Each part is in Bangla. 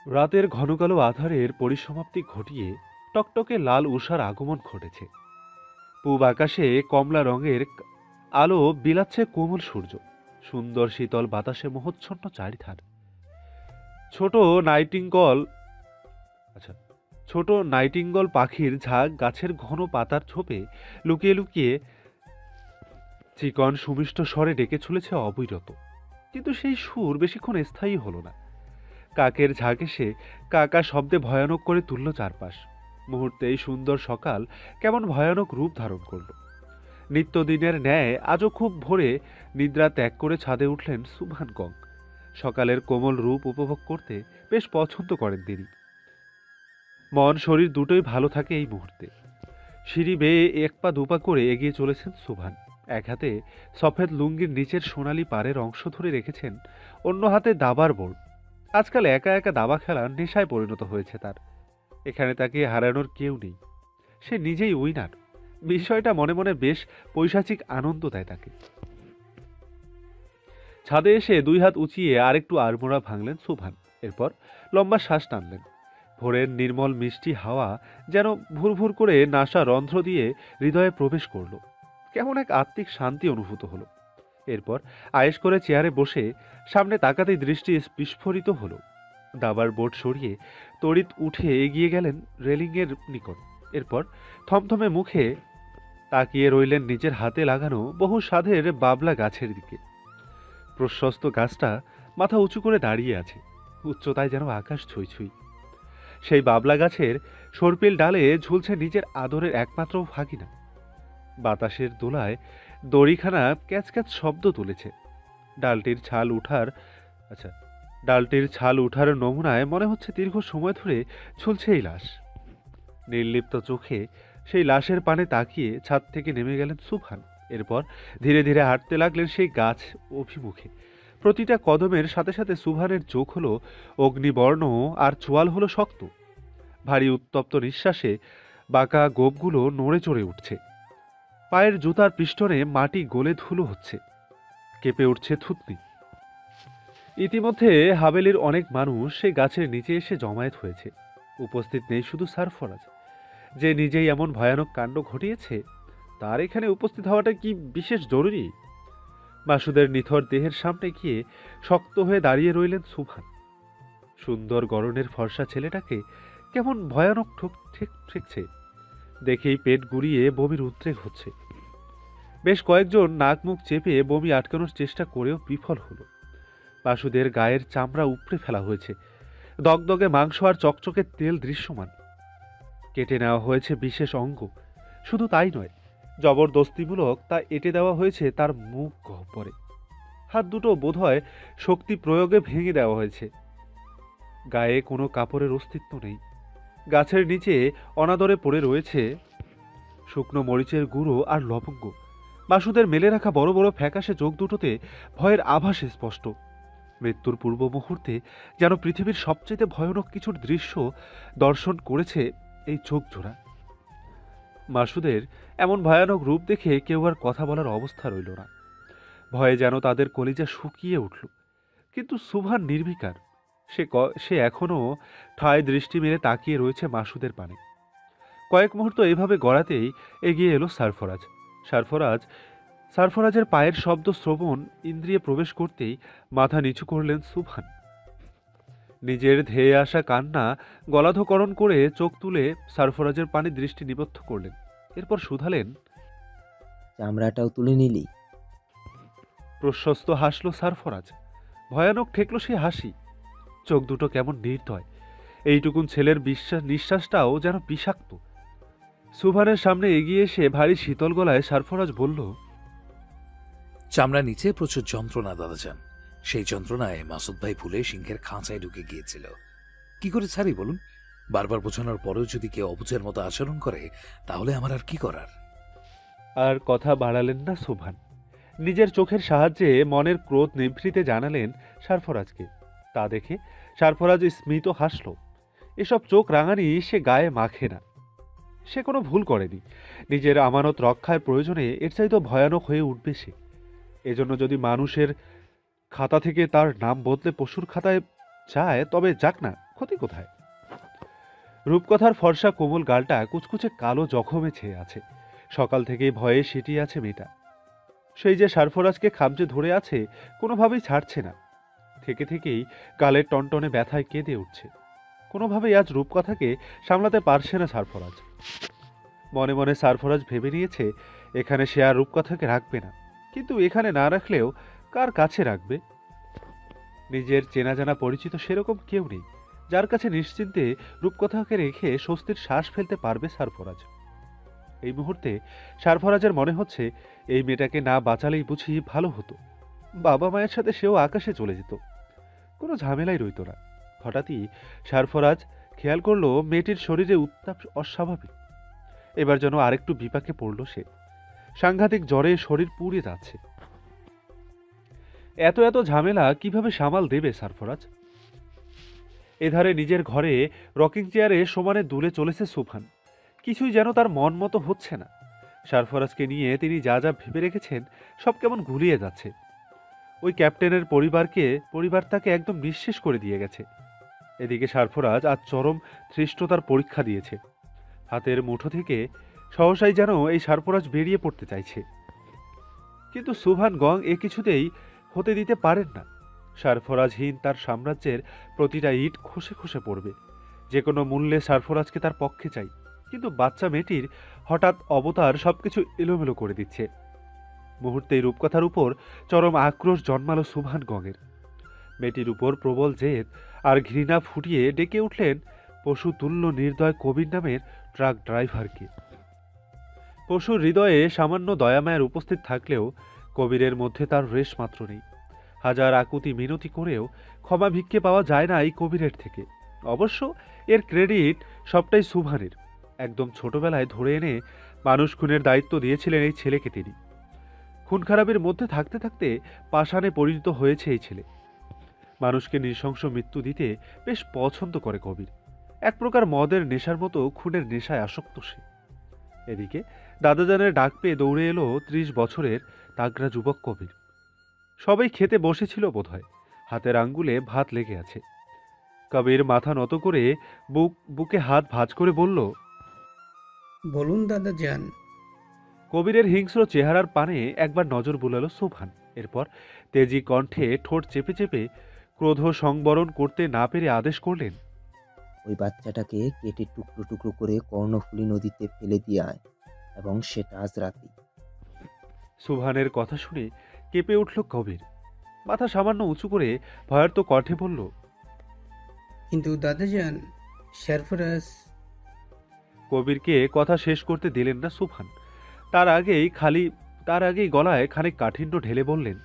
রাতের ঘনকালো আঁধারের পরিসমাপ্তি ঘটিয়ে টকটকে লাল উষার আগমন ঘটেছে। পূব আকাশে কমলা রঙের আলো বিলাচ্ছে কোমল সূর্য। সুন্দর শীতল বাতাসে মোহচ্ছন্ন চারিধার। ছোট নাইটিঙ্গল আচ্ছা ছোট নাইটিঙ্গল পাখির ঝাঁক গাছের ঘন পাতার ছোপে লুকিয়ে লুকিয়ে চিকন সুমিষ্ট স্বরে ডেকে চলেছে অবিরত। কিন্তু সেই সুর বেশিক্ষণ স্থায়ী হলো না। কাকের ঝাঁক এসে কাকা শব্দে ভয়ানক করে তুলল চারপাশ। মুহূর্তেই সুন্দর সকাল কেমন ভয়ানক রূপ ধারণ করল। নিত্যদিনের ন্যায় আজও খুব ভোরে নিদ্রা ত্যাগ করে ছাদে উঠলেন সুবহান কং। সকালের কোমল রূপ উপভোগ করতে বেশ পছন্দ করেন তিনি। মন শরীর দুটোই ভালো থাকে এই মুহূর্তে। সিঁড়ি বেয়ে এক পা দুপা করে এগিয়ে চলেছেন সুবহান। এক হাতে সফেদ লুঙ্গির নিচের সোনালি পাড়ের অংশ ধরে রেখেছেন, অন্য হাতে দাবার বোর্ড। আজকাল একা একা দাবা খেলার নেশায় পরিণত হয়েছে তার। এখানে তাকে হারানোর কেউ নেই, সে নিজেই উইনার। বিষয়টা মনে মনে বেশ পৈশাচিক আনন্দ দেয় তাকে। ছাদে এসে দুই হাত উঁচিয়ে আরেকটু আড়মোড়া ভাঙলেন সুবহান। এরপর লম্বা শ্বাস টানলেন। ভোরের নির্মল মিষ্টি হাওয়া যেন ভুরভুর করে নাসা রন্ধ্র দিয়ে হৃদয়ে প্রবেশ করল। কেমন এক আত্মিক শান্তি অনুভূত হলো। এরপর আয়েশ করে চেয়ারে বসে সামনে তাকাতেই দৃষ্টি বিস্ফোরিত হলো। দাবার বোর্ড সরিয়ে তড়িৎ উঠে এগিয়ে গেলেন রেলিংয়ের নিকট। এরপর থমথমে মুখে তাকিয়ে রইলেন নিজের হাতে লাগানো বহু স্বাদের বাবলা গাছের দিকে। প্রশস্ত গাছটা মাথা উঁচু করে দাঁড়িয়ে আছে, উচ্চতায় যেন আকাশ ছুঁই ছুঁই। সেই বাবলা গাছের সর্পিল ডালে ঝুলছে নিজের আদরের একমাত্র ভাগিনা। বাতাসের দোলায় দড়িখানা ক্যাচ ক্যাচ শব্দ তুলেছে। ডালটির ছাল উঠার আচ্ছা ডালটির ছাল উঠার নমুনায় মনে হচ্ছে দীর্ঘ সময় ধরে ঝুলছে এই লাশ। নির্লিপ্ত চোখে সেই লাশের পানে তাকিয়ে ছাদ থেকে নেমে গেলেন সুবহান। এরপর ধীরে ধীরে হাঁটতে লাগলেন সেই গাছ অভিমুখে। প্রতিটা কদমের সাথে সাথে সুবহানের চোখ হলো অগ্নিবর্ণ আর চোয়াল হলো শক্ত। ভারী উত্তপ্ত নিঃশ্বাসে বাঁকা গোপগুলো নড়ে চড়ে উঠছে। পায়ের জুতার পিষ্টনে মাটি গলে ধুলো হচ্ছে, কেঁপে উঠছে থুতনি। ইতিমধ্যে হাভেলির অনেক মানুষ সেই গাছের নিচে এসে জমায়েত হয়েছে। উপস্থিত নেই শুধু সারফরাজ, যে নিজেই এমন ভয়ানক কাণ্ড ঘটিয়েছে। তার এখানে উপস্থিত হওয়াটা কি বিশেষ জরুরি? মাসুদের নিথর দেহের সামনে গিয়ে শক্ত হয়ে দাঁড়িয়ে রইলেন সুবহান। সুন্দর গড়নের ফর্সা ছেলেটাকে কেমন ভয়ানক ঠেকছে। দেখেই পেট গুড়িয়ে বমির উদ্রেক হচ্ছে। বেশ কয়েকজন নাক মুখ চেপে বমি আটকানোর চেষ্টা করেও বিফল হলো। বাসুদের গায়ের চামড়া উপড়ে ফেলা হয়েছে, দগদগে মাংস আর চকচকে তেল দৃশ্যমান। কেটে নেওয়া হয়েছে বিশেষ অঙ্গ। শুধু তাই নয়, জবরদস্তিমূলক তা এঁটে দেওয়া হয়েছে তার মুখ গহ্বরে। হাত দুটো বোধহয় শক্তি প্রয়োগে ভেঙে দেওয়া হয়েছে। গায়ে কোনো কাপড়ের অস্তিত্ব নেই। গাছের নিচে অনাদরে পড়ে রয়েছে শুকনো মরিচের গুঁড়ো আর লবঙ্গ। বাসুদের মেলে রাখা বড় বড় ফ্যাকাশে চোখ দুটোতে ভয়ের আভাস স্পষ্ট। মৃত্যুর পূর্ব মুহূর্তে যেন পৃথিবীর সবচেয়ে ভয়ানক কিছুর দৃশ্য দর্শন করেছে এই চোখ জোড়া। মাসুদের এমন ভয়ানক রূপ দেখে কেউ আর কথা বলার অবস্থা রইল না। ভয়ে যেন তাদের কলিজা শুকিয়ে উঠল। কিন্তু সুবহান নির্বিকার। সে এখনো ঠায় দৃষ্টি মেলে তাকিয়ে রয়েছে মাসুদের পানে। কয়েক মুহূর্ত এভাবে গড়াতেই এগিয়ে এলো সারফরাজ। সারফরাজের পায়ের শব্দ শ্রবণ ইন্দ্রিয়ে প্রবেশ করতেই মাথা নিচু করলেন সুবহান। নিজের ধেয়ে আসা কান্না গলাধকরণ করে চোখ তুলে সারফরাজের পানে দৃষ্টি নিবদ্ধ করলেন। এরপর শুধালেন, চামড়াটাও তুলে নিলি? প্রশস্ত হাসল সারফরাজ। ভয়ানক ঠেকল সে হাসি। চোখ দুটো কেমন নির্দয়। এইটুকুন ছেলের নিঃশ্বাসটাও যেন বিষাক্ত। সুবহানের সামনে এগিয়ে এসে ভারী শীতল গলায় সারফরাজ বলল, চামড়া নিচে প্রচুর যন্ত্রণা দাদাজান। সেই যন্ত্রণায় মাসুদ ভাই ভুলে সিংহের খাঁচায় ঢুকে গিয়েছিল। কি করে ছাড়ি বলুন? বারবার বোঝানোর পরেও যদি কেউ অবুঝের মতো আচরণ করে, তাহলে আমার আর কি করার? আর কথা বাড়ালেন না সুবহান। নিজের চোখের সাহায্যে মনের ক্রোধ নিভৃতে জানালেন সারফরাজকে। তা দেখে সারফরাজ স্মিত হাসল। এসব চোখ রাঙানি সে গায়ে মাখে না। সে কোনো ভুল করেনি। নিজের আমানত রক্ষার প্রয়োজনে এর চাইতে ভয়ানক হয়ে উঠবে সে। এজন্য যদি মানুষের খাতা থেকে তার নাম বদলে পশুর খাতায় যায়, তবে যাক না, ক্ষতি কোথায়? রূপকথার ফর্সা কোমল গালটা কুচকুচে কালো জখমে ছেয়ে আছে। সকাল থেকেই ভয়ে সিটিয়ে আছে মেয়েটা। সেই যে সারফরাজকে খামচে ধরে আছে, কোনোভাবেই ছাড়ছে না। থেকে থেকেই গালের টনটনে ব্যথায় কেঁদে উঠছে। কোনোভাবেই আজ রূপকথাকে সামলাতে পারছে না সারফরাজ। মনে মনে সারফরাজ ভেবে নিয়েছে এখানে সে আর রূপকথাকে রাখবে না, কিন্তু এখানে না রাখলেও কার কাছে রাখবে? নিজের চেনা জানা পরিচিত সেরকম কেউ নেই যার কাছে নিশ্চিন্তে রূপকথাকে রেখে স্বস্তির শ্বাস ফেলতে পারবে সারফরাজ। এই মুহূর্তে সারফরাজের মনে হচ্ছে এই মেয়েটাকে না বাঁচালেই বুঝি ভালো হতো। বাবা মায়ের সাথে সেও আকাশে চলে যেত, কোনো ঝামেলাই রইত না। হঠাৎই সারফরাজ খেয়াল করলো মেয়েটির শরীরে উত্তাপ অস্বাভাবিক। এবার যেন আরেকটু বিপাকে পড়ল সে। সাংঘাতিক জ্বরে শরীর পুড়ে যাচ্ছে। এত এত ঝামেলা কিভাবে সামাল দেবে সারফরাজ? এধারে নিজের ঘরে রকিং চেয়ারে সমানে দুলে চলেছে সুফান। কিছুই যেন তার মন মতো হচ্ছে না। সারফরাজকে নিয়ে তিনি যা যা ভেবে রেখেছেন সব কেমন গুলিয়ে যাচ্ছে। ওই ক্যাপ্টেনের পরিবার তাকে একদম নিঃশেষ করে দিয়ে গেছে। এদিকে সারফরাজ আজ চরম ধৃষ্টতার পরীক্ষা দিয়েছে। হাতের মুঠো থেকে সহসাই যেন এই সারফরাজ বেরিয়ে পড়তে চাইছে, কিন্তু সুভান গং এ কিছুতেই হতে দিতে পারেন না। সারফরাজহীন তার সাম্রাজ্যের প্রতিটা ইট খসে খসে পড়বে। যে কোনো মূল্যে সারফরাজকে তার পক্ষে চাই, কিন্তু বাচ্চা মেয়েটির হঠাৎ অবতার সবকিছু এলোমেলো করে দিচ্ছে। মুহূর্তেই রূপকথার উপর চরম আক্রোশ জন্মালো সুভান গঙের। মেয়েটির উপর প্রবল জেদ আর ঘৃণা ফুটিয়ে ডেকে উঠলেন পশু তুল্য নির্দয় কবির নামের ট্রাক ড্রাইভারকে। পশুর হৃদয়ে সামান্য দয়ামায়ের উপস্থিত থাকলেও কবিরের মধ্যে তার রেশ মাত্র নেই। হাজার আকুতি মিনতি করেও ক্ষমা ভিক্ষে পাওয়া যায় না এই কবিরের থেকে। অবশ্য এর ক্রেডিট সবটাই সুভানের। একদম ছোটবেলায় ধরে এনে মানুষ খুনের দায়িত্ব দিয়েছিলেন এই ছেলেকে তিনি। খুন খারাপের মধ্যে থাকতে থাকতে পাষাণে পরিণত হয়েছে এই ছেলে। মানুষকে নৃশংস মৃত্যু দিতে বেশ পছন্দ করে কবির। এক প্রকার মদের নেশার মতো খুনের নেশায় আসক্ত সে। এদিকে দাদাজানের ডাক পেয়ে দৌড়ে এলো ৩০ বছরের তাগড়া যুবক কবির। সবাই খেতে বসেছিল বোধহয়। হাতের আঙ্গুলে ভাত লেগে আছে। কবির মাথা নত করে বুকে হাত ভাঁজ করে বলল, বলুন দাদা যান। কবিরের হিংস্র চেহারার পানে একবার নজর বুলালো সোভান। এরপর তেজি কণ্ঠে ঠোঁট চেপে চেপে ক্রোধ সংবরণ করতে না পেরে আদেশ করলেন, ওই বাচ্চাটাকে কেটে টুকরো টুকরো করে কর্ণফুলী নদীতে ফেলে দিয়ে আয়, এবং সেটা আজ রাতেই। সুভানের কথা শুনে কেঁপে উঠল কবির। মাথা সামান্য উঁচু করে ভয়ার্ত কণ্ঠে বলল, কিন্তু দাদা যান, সারফরাজ। কবিরকে কথা শেষ করতে দিলেন না সুভান। তার আগেই গলায় খানিক কাঠিন্য ঢেলে বললেন,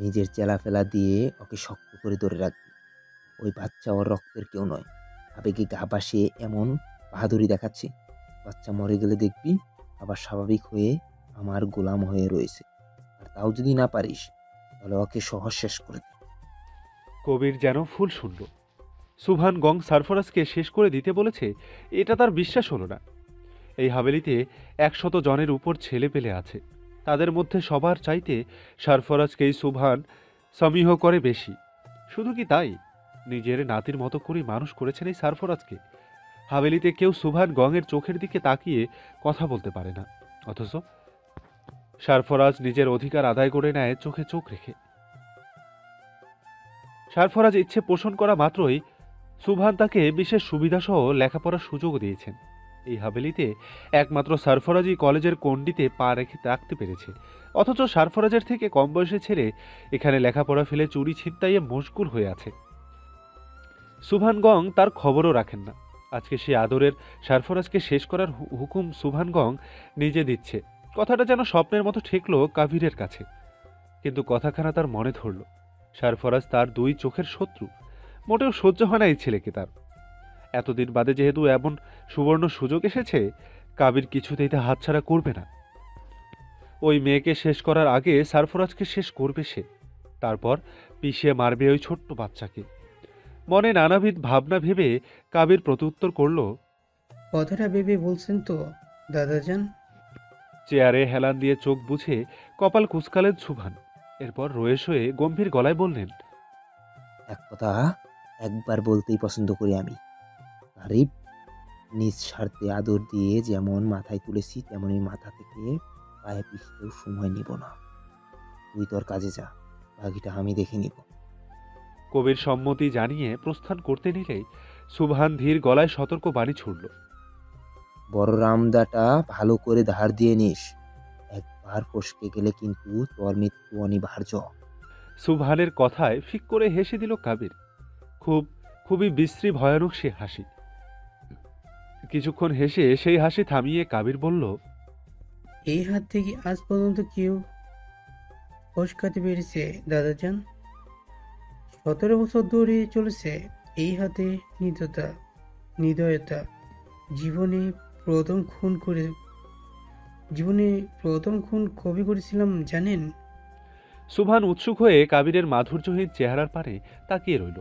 নিজের চেলাফেলা দিয়ে ওকে শক্ত করে ধরে রাখবি। ওই বাচ্চা ওর রক্তের কেউ নয়। আবেগে গা ভাসিয়ে এমন বাহাদুরি দেখাচ্ছে। বাচ্চা মরে গেলে দেখবি আবার স্বাভাবিক হয়ে আমার গোলাম হয়ে রয়েছে। আর তাও যদি না পারিস, তাহলে ওকে সহজ শেষ করে দে। কবির যেন ফুল শুনল। সুভান গং সারফরাজকে শেষ করে দিতে বলেছে, এটা তার বিশ্বাস হলো না। এই হাভেলিতে ১০০ জনের উপর ছেলে পেলে আছে। তাদের মধ্যে সবার চাইতে সারফরাজকেই সুভান সমীহ করে বেশি। শুধু কি তাই, নিজের নাতির মতো করে মানুষ করেছেন এই সারফরাজকে। হাভেলিতে কেউ সুভান গঙের চোখের দিকে তাকিয়ে কথা বলতে পারে না, অথচ সারফরাজ নিজের অধিকার আদায় করে নেয় চোখে চোখ রেখে। সারফরাজ ইচ্ছে পোষণ করা মাত্রই সুভান তাকে বিশেষ সুবিধাসহ লেখাপড়ার সুযোগ দিয়েছেন। এই হাভেলিতে একমাত্র সারফরাজই কলেজের কন্ডিতে পা রেখে রাখতে পেরেছে, অথচ সারফরাজের থেকে কম বয়সে ছেলে এখানে লেখাপড়া ফেলে চুরি ছিনতাইয়ে মশগুল হয়ে আছে। সুভান গং তার খবরও রাখেন না। আজকে সে আদরের সারফরাজকে শেষ করার হুকুম সুভান গং নিজে দিচ্ছে। কথাটা যেন স্বপ্নের মতো ঠেকলো কাবিরের কাছে, কিন্তু কথাখানা তার মনে ধরল। সারফরাজ তার ২ চোখের শত্রু। মোটেও সহ্য হয় না এই ছেলেকে তার। এতদিন বাদে যেহেতু এমন সুবর্ণ সুযোগ এসেছে, কাবির কিছুতেই তা হাতছাড়া করবে না। ওই মেয়েকে শেষ করার আগে সারফরাজকে শেষ করবে সে। তারপর পিষিয়ে মারবে ওই ছোট্ট বাচ্চাকে। মনে নানাবিধ ভাবনা ভেবে কাবির প্রত্যুত্তর করল, কথাটা ভেবে বলছেন তো দাদা যান? চেয়ারে হেলান দিয়ে চোখ বুঝে কপাল কুঁচকালেন সুভান। এরপর রয়েস হয়ে গম্ভীর গলায় বললেন, এক কথা একবার বলতেই পছন্দ করি আমি। আরিফ, নিজ স্বার্থে আদর দিয়ে যেমন মাথায় তুলেছি তেমনি মাথা থেকে পায়ে পিছতেও সময় নিব না। তুই তোর কাজে যা, বাকিটা আমি দেখে নিব। কবির সম্মতি জানিয়ে প্রস্থান করতে নিলেই সুবহান ধীর গলায় সতর্ক বাণী ছুড়ল। বড় রামদাটা ভালো করে ধার দিয়ে নিস। একবার ফসকে গেলে কিন্তু তোর মৃত্যু অনিবার্য। সুবহানের কথায় ফিক করে হেসে দিল কাবির। খুবই বিশ্রী ভয়ানক সে হাসি। কিছুক্ষণ হেসে সেই হাসি থামিয়ে কাবির বলল, এই হাত থেকে আজ পর্যন্ত কেউ ফসকাতে পেরেছে দাদাজান? 17 বছর ধরে চলেছে এই হাতে নির্দয়তা। জীবনে প্রথম খুন কবে করেছিলাম জানেন? সুবহান উৎসুক হয়ে কাবিরের মাধুর্যহীন চেহারার পানে তাকিয়ে রইল।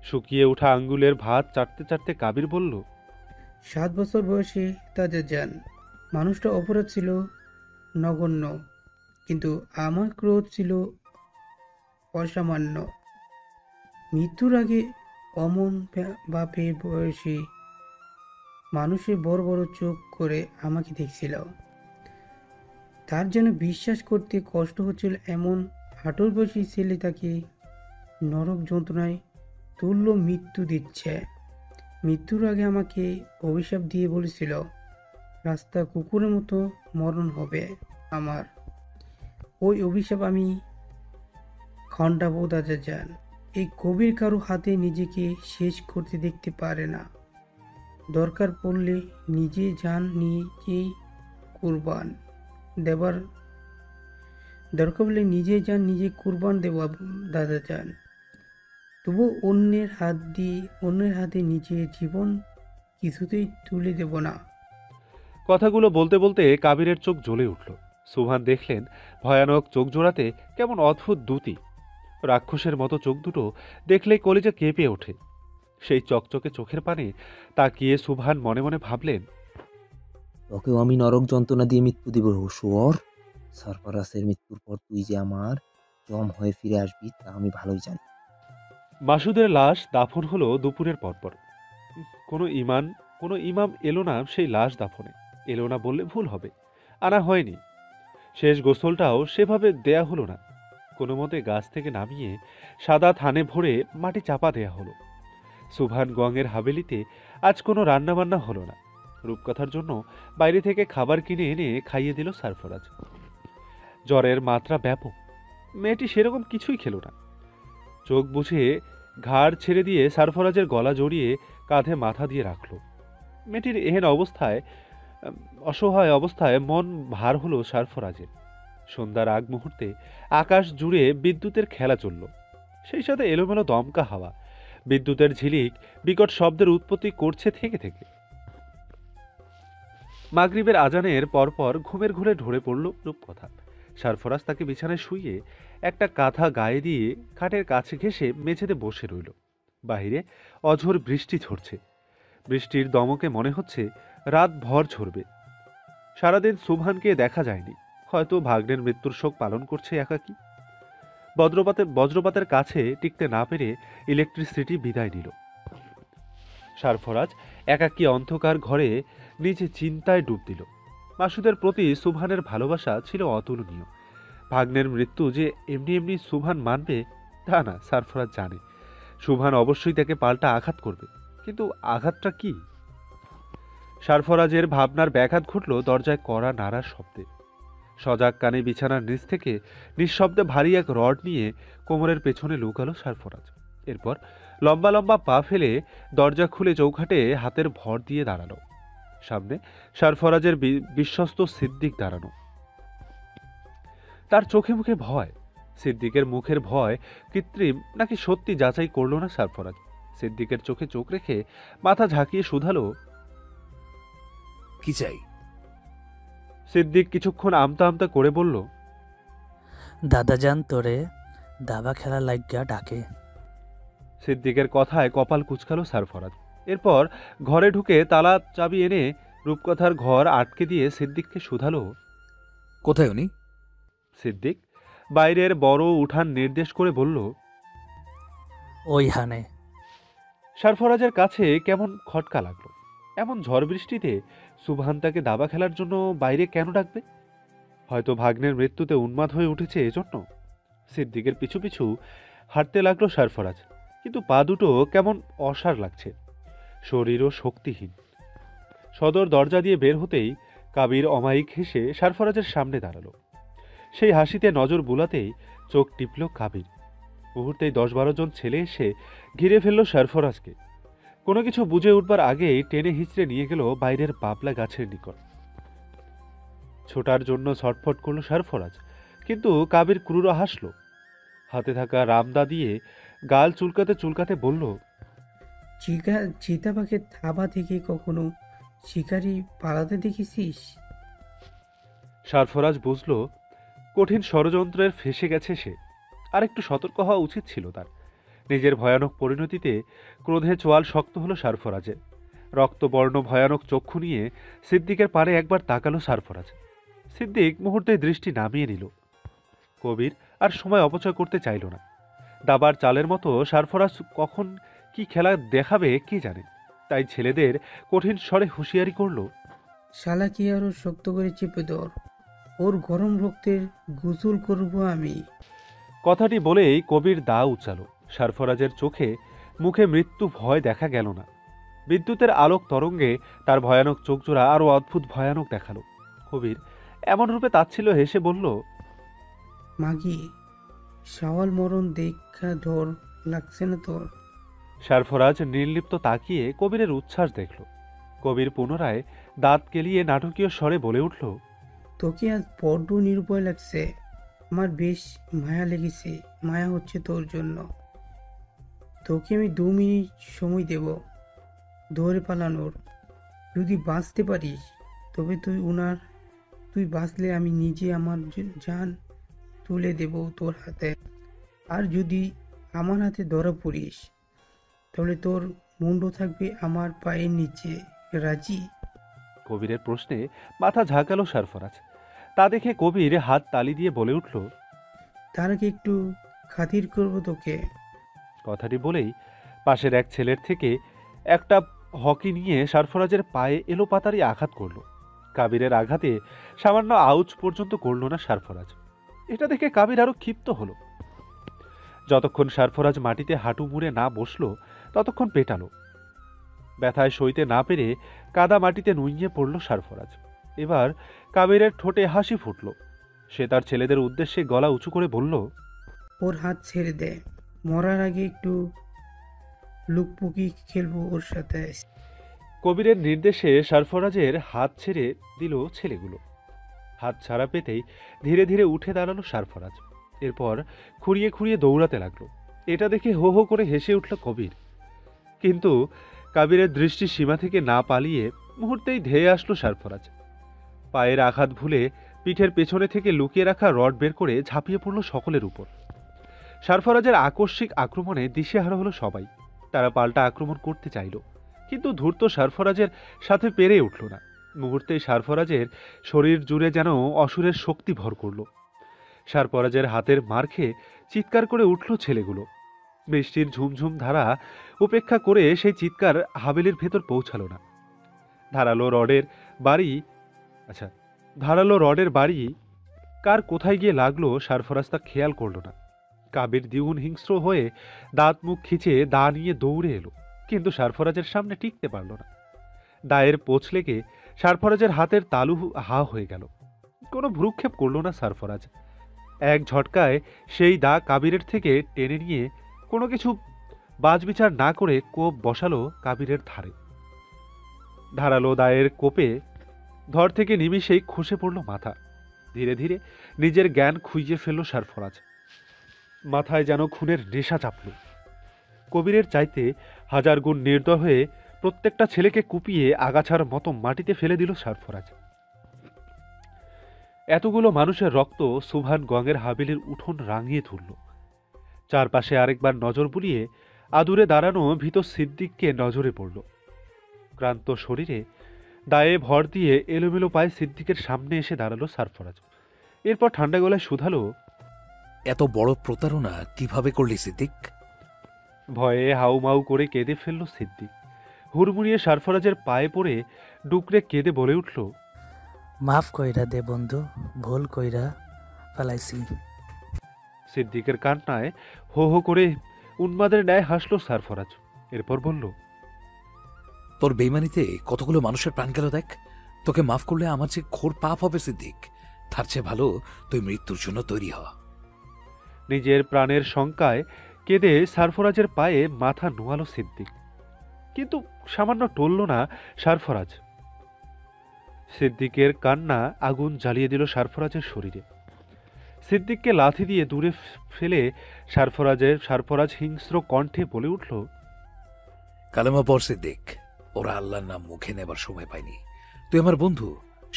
শুকিয়ে ওঠা আঙ্গুলের ভাত চাটতে চাটতে কাবির বলল, 7 বছর বয়সে দাদাজান। মানুষটা অপরাধ ছিল নগণ্য, কিন্তু আমার ক্রোধ ছিল অসামান্য। মৃত্যুর আগে অমন বাপের বয়সী মানুষের বড় বড় চোখ করে আমাকে দেখছিল। তার জন্য বিশ্বাস করতে কষ্ট হচ্ছিল এমন হাঁটুর বয়সী ছেলে তাকে নরক যন্ত্রণায় তুল্য মৃত্যু দিচ্ছে। মৃত্যুর আগে আমাকে অভিশাপ দিয়ে বলেছিল, রাস্তা কুকুরের মতো মরণ হবে আমার। ওই অভিশাপ আমি খণ্ডাবো দাদাজান। এই কবির কারো হাতে নিজেকে শেষ করতে দেখতে পারে না। দরকার পড়লে নিজে যান নিজেই কুরবান দেবার দরকার পড়লে নিজে যান নিজে কুরবান দেব দাদাজান। তবু অন্যের হাতে নিজের জীবন কিছুতেই তুলে দেব না। কথাগুলো বলতে বলতে কাবিরের চোখ জ্বলে উঠল। সুবহান দেখলেন ভয়ানক চোখ জোড়াতে কেমন অদ্ভুত দ্যুতি। রাক্ষসের মতো চোখ দুটো দেখলেই কলিজা কেঁপে ওঠে। সেই চকচকে চোখের পানে তাকিয়ে সুবহান মনে মনে ভাবলেন, তোকেও আমি নরক যন্ত্রণা দিয়ে মৃত্যু দিব শুয়োর। সরফরাজের মৃত্যুর পর তুই যে আমার জম হয়ে ফিরে আসবি তা আমি ভালোই জানি। মাসুদের লাশ দাফন হলো দুপুরের পরপর। কোনো ইমাম এলো না সেই লাশ দাফনে। এলো না বললে ভুল হবে, আনা হয়নি। শেষ গোসলটাও সেভাবে দেয়া হলো না। কোনো মতে গাছ থেকে নামিয়ে সাদা থানে ভরে মাটি চাপা দেয়া হলো। সুবহান গঙের হাবেলিতে আজ কোনো রান্নাবান্না হলো না। রূপকথার জন্য বাইরে থেকে খাবার কিনে এনে খাইয়ে দিল সারফরাজ। জ্বরের মাত্রা ব্যাপক। মেয়েটি সেরকম কিছুই খেল না। চোখ বুঝে ঘাড় ছেড়ে দিয়ে সারফরাজের গলা জড়িয়ে কাঁধে মাথা দিয়ে রাখল। মেয়েটির এহেন অসহায় অবস্থায় মন ভার হলো সারফরাজের। সন্ধ্যার আগ মুহূর্তে আকাশ জুড়ে বিদ্যুতের খেলা চলল। সেই সাথে এলোমেলো দমকা হাওয়া। বিদ্যুতের ঝিলিক বিকট শব্দের উৎপত্তি করছে থেকে থেকে। মাগরিবের আজানের পরপর ঘুমের ঘোরে ঢলে পড়ল রূপকথা। সারফরাজ তাকে বিছানায় শুইয়ে একটা কাঁথা গায়ে দিয়ে খাটের কাছে ঘেঁষে মেঝেতে বসে রইল। বাহিরে অঝোর বৃষ্টি ঝরছে। বৃষ্টির দমকে মনে হচ্ছে রাত ভর ঝরবে। সারাদিন সুবহানকে দেখা যায়নি। হয়তো ভাগ্নের মৃত্যুর শোক পালন করছে একাকী। বজ্রপাতের কাছে টিকতে না পেরে ইলেকট্রিসিটি বিদায় নিল। সারফরাজ একাকী অন্ধকার ঘরে নিজে চিন্তায় ডুব দিল। মাসুদের প্রতি সুবহানের ভালোবাসা ছিল অতুলনীয়। ভাগ্নের মৃত্যু যে এমনি এমনি সুবহান মানবে তা না, সারফরাজ জানে সুবহান অবশ্যই তাকে পাল্টা আঘাত করবে। কিন্তু আঘাতটা কি? সারফরাজের ভাবনার ব্যাঘাত ঘটল দরজায় কড়া নাড়ার শব্দে। সজাগ কানে বিছানার নিচ থেকে নিঃশব্দে ভারী এক রড নিয়ে কোমরের পেছনে লুকালো সারফরাজ। এরপর লম্বা লম্বা পা ফেলে দরজা খুলে চৌখাটে হাতের ভর দিয়ে দাঁড়ালো। সামনে সারফরাজের বিশ্বস্ত সিদ্দিক দাঁড়ানো। তার চোখে মুখে ভয়। সিদ্দিকের মুখের ভয় কৃত্রিম নাকি সত্যি যাচাই করল না সারফরাজ। সিদ্দিকের চোখে চোখ রেখে মাথা ঝাঁকিয়ে শুধালো, কি চাই? সিদ্দিক কিছুক্ষণ আমতা আমতা করে বলল, দাদাজান তোরে দাবা খেলা লাগিয়া ডাকে। সিদ্দিকের কথায় কপাল কুঁচকালো সারফরাজ। এরপর ঘরে ঢুকে তালা চাবি এনে রূপকথার ঘর আটকে দিয়ে সিদ্দিককে শুধালো, কোথায় উনি? সিদ্দিক বাইরের বড় উঠান নির্দেশ করে বলল, ওই হানে। সারফরাজের কাছে কেমন খটকা লাগলো। এমন ঝড় বৃষ্টিতে সুবহান তাকে দাবা খেলার জন্য বাইরে কেন ডাকবে? হয়তো ভাগ্নের মৃত্যুতে উন্মাদ হয়ে উঠেছে এজন্য। সিদ্দিকের পিছু পিছু হাঁটতে লাগলো সারফরাজ, কিন্তু পা দুটো কেমন অসাড় লাগছে, শরীরও শক্তিহীন। সদর দরজা দিয়ে বের হতেই কাবির অমায়িক হেসে সারফরাজের সামনে দাঁড়ালো। সেই হাসিতে নজর বুলাতেই চোখ টিপল কাবির। মুহূর্তেই 10-12 জন ছেলে এসে ঘিরে ফেলল সারফরাজকে। কোনো কিছু বুঝে উঠবার আগেই টেনে হিঁচড়ে নিয়ে গেল বাইরের বাবলা গাছের নিকট। ছোটার জন্য ছটফট করল সারফরাজ, কিন্তু কাবির ক্রুর হাসল। হাতে থাকা রামদা দিয়ে গাল চুলকাতে চুলকাতে বলল, চিতাবাঘের থাবা থেকে কখনো শিকারি পালাতে দেখেছিস? সারফরাজ বুঝল কঠিন ষড়যন্ত্রের ফেঁসে গেছে সে। আর একটু সতর্ক হওয়া উচিত ছিল তার। নিজের ভয়ানক পরিণতিতে ক্রোধে চোয়াল শক্ত হলো সারফরাজের। রক্তবর্ণ ভয়ানক চক্ষু নিয়ে সিদ্দিকের পানে একবার তাকালো সারফরাজ। সিদ্দিক মুহূর্তে দৃষ্টি নামিয়ে নিল। কবির আর সময় অপচয় করতে চাইল না। দাবার চালের মতো সারফরাজ কখন কি খেলা দেখাবে কে জানে। তাই ছেলেদের কঠিন স্বরে হুঁশিয়ারি করল, শালা কি আরো শক্ত করে চেপে ধর, ওর গরম রক্তের গোসল করবো আমি। কথাটি বলেই কবির দা উচালো। সারফরাজের চোখে মুখে মৃত্যু ভয় দেখা গেল না। বিদ্যুতের আলোক তরঙ্গে তার ভয়ানক চোখজোড়া আরো অদ্ভুত ভয়ানক দেখালো। কবির এমন রূপে তাচ্ছিল্য হেসে বলল, মাগি, শাওয়াল মরণ দেখা ধর লাগছে না তোর? সারফরাজ নির্লিপ্ত তাকিয়ে কবিরের উচ্ছ্বাস দেখল। কবির পুনরায় দাঁত কেলিয়ে নাটকীয় স্বরে বলে উঠল, তোকে আজ বড্ড নিরুপায় লাগছে। আমার বেশ মায়া লেগেছে, মায়া হচ্ছে তোর জন্য। তোকে আমি 2 মিনিট সময় দেব ধরে পালানোর। যদি বাঁচতে পারিস তবে তুই বাঁচলে আমি নিজে আমার জান তুলে দেব তোর হাতে। আর যদি আমার হাতে ধরা পড়িস তাহলে তোর মুন্ড থাকবে আমার পায়ের নিচে। রাজি? কবিরের প্রশ্নে মাথা ঝাঁকালো সারফরাজ। তা দেখে কবির হাত তালি দিয়ে বলে উঠল, তার আগে একটু খাতির করবো তোকে। কথাটি বলেই পাশের এক ছেলের থেকে একটা হকি নিয়ে সারফরাজের পায়ে এলোপাতাড়ি আঘাত করল। কাবিরের আঘাতে সামান্য আউচ পর্যন্ত করল না সারফরাজ। এটা দেখে কাবির আরো ক্ষিপ্ত হলো। যতক্ষণ সারফরাজ মাটিতে হাঁটু মুড়ে না বসলো ততক্ষণ পেটালো। ব্যথায় সইতে না পেরে কাদা মাটিতে নুইয়ে পড়ল সারফরাজ। এবার কাবিরের ঠোঁটে হাসি ফুটল। সে তার ছেলেদের উদ্দেশ্যে গলা উঁচু করে বলল, ওর হাত ছেড়ে দে, মরার আগে একটু লুকপুকি খেলবো ওর সাথে। কবিরের নির্দেশে সারফরাজের হাত ছেড়ে দিল ছেলেগুলো। হাত ছাড়া পেতেই ধীরে ধীরে উঠে দাঁড়ালো সারফরাজ। এরপর খুঁড়িয়ে খুঁড়িয়ে দৌড়াতে লাগলো। এটা দেখে হো হো করে হেসে উঠল কবির। কিন্তু কাবিরের দৃষ্টি সীমা থেকে না পালিয়ে মুহূর্তেই ধেয়ে আসলো সারফরাজ। পায়ের আঘাত ভুলে পিঠের পেছনে থেকে লুকিয়ে রাখা রড বের করে ঝাঁপিয়ে পড়ল সকলের উপর। সারফরাজের আকস্মিক আক্রমণে দিশেহারা হলো সবাই। তারা পাল্টা আক্রমণ করতে চাইল, কিন্তু ধূর্ত সারফরাজের সাথে পেরে উঠল না। মুহূর্তেই সারফরাজের শরীর জুড়ে যেন অসুরের শক্তি ভর করল। সারফরাজের হাতের মার খেয়ে চিৎকার করে উঠল ছেলেগুলো। বৃষ্টির ঝুমঝুম ধারা উপেক্ষা করে সেই চিৎকার হাবেলির ভেতর পৌঁছালো না। ধারালো রডের বাড়ি কার কোথায় গিয়ে লাগলো সারফরাজ তা খেয়াল করল না। কাবির দ্বিগুণ হিংস্র হয়ে দাঁত মুখ খিচে দা নিয়ে দৌড়ে এলো, কিন্তু সারফরাজের সামনে টিকতে পারল না। দায়ের পোঁচ লেগে সারফরাজের হাতের তালু হা হয়ে গেল। কোনো ভ্রুক্ষেপ করল না সারফরাজ। এক ঝটকায় সেই দা কাবিরের থেকে টেনে নিয়ে কোনো কিছু বাজবিচার না করে কোপ বসালো কাবিরের ধারে। ধারালো দায়ের কোপে ধর থেকে নিমিষেই খসে পড়ল মাথা। ধীরে ধীরে নিজের জ্ঞান খুইয়ে ফেলল সারফরাজ। মাথায় যেন খুনের নেশা চাপল। কবিরের চাইতে 1000 গুণ নির্দয় হয়ে প্রত্যেকটা ছেলেকে কুপিয়ে আগাছার মতো মাটিতে ফেলে দিল সারফরাজ। এতগুলো মানুষের রক্ত সুবহান গঙের হাবিলির উঠোন রাঙিয়ে তুলল। চারপাশে আরেকবার নজর বুলিয়ে আদুরে দাঁড়ানো ভীত সিদ্দিককে নজরে পড়ল। ক্লান্ত শরীরে দায়ে ভর দিয়ে এলোমেলো পায়ে সিদ্দিকের সামনে এসে দাঁড়ালো সারফরাজ। এরপর ঠান্ডা গলায় শুধালো, এত বড় প্রতারণা কিভাবে করলি সিদ্দিক? ভয়ে হাউমাউ করে কেঁদে ফেলল সিদ্দিক। হুড়মুড়িয়ে সারফরাজের পায়ে পড়ে ডুকরে কেঁদে বলে উঠল, মাফ কইরা দে বন্ধু, ভুল কইরা ফেলাইছি। সিদ্দিকের কান্নায় হো হো করে উন্মাদের ন্যায় হাসল সারফরাজ। এরপর বলল, তোর বেইমানিতে কতগুলো মানুষের প্রাণ গেল দেখ। তোকে মাফ করলে আমার যে ঘোর পাপ হবে সিদ্দিক, তার চেয়ে ভালো তুই মৃত্যুর জন্য তৈরি হ। নিজের প্রাণের শঙ্কায় কেঁদে সারফরাজের পায়ে মাথা নোয়ালো সিদ্দিক। কিন্তু সামান্য টলল না সারফরাজ। সিদ্দিকের কান্না আগুন জ্বালিয়ে দিল সারফরাজের শরীরে। সিদ্দিককে লাথি দিয়ে দূরে ফেলে সারফরাজ হিংস্র কণ্ঠে বলে উঠল, কালেমা পড় সিদ্দিক, ওরা আল্লাহর নাম মুখে নেবার সময় পায়নি। তুই আমার বন্ধু,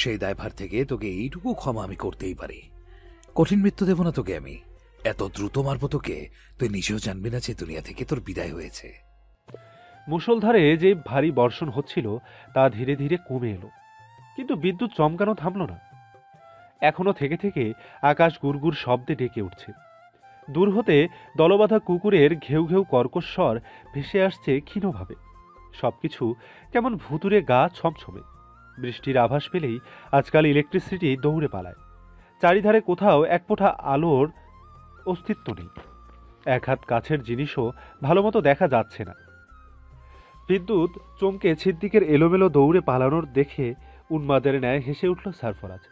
সেই দায়ভার থেকে তোকে এইটুকু ক্ষমা আমি করতেই পারি। কঠিন মৃত্যু দেব না তোকে আমি, এত দ্রুত মারব তোকে তুই নিজেও জানবি না যে দুনিয়া থেকে তোর বিদায় হয়েছে। মুষলধারে যে ভারী বর্ষণ হচ্ছিল তা ধীরে ধীরে কমে এলো, কিন্তু বিদ্যুৎ চমকানো থামল না। এখনো থেকে থেকে আকাশ গুড়গুড় শব্দে ডেকে উঠছে। দূর হতে দলবাঁধা কুকুরের ঘেউ ঘেউ কর্কশ্বর ভেসে আসছে ক্ষীণভাবে। সবকিছু কেমন ভুতুরে গা ছমছমে। বৃষ্টির আভাস পেলেই আজকাল ইলেকট্রিসিটি দৌড়ে পালায়। চারিধারে কোথাও এক ফোঁটা আলোর অস্তিত্ব নেই। এক হাত কাছের জিনিসও ভালোমতো দেখা যাচ্ছে না। বিদ্যুৎ চমকে সিদ্দিকের এলোমেলো দৌড়ে পালানোর দেখে উন্মাদের ন্যায় হেসে উঠল সারফরাজ।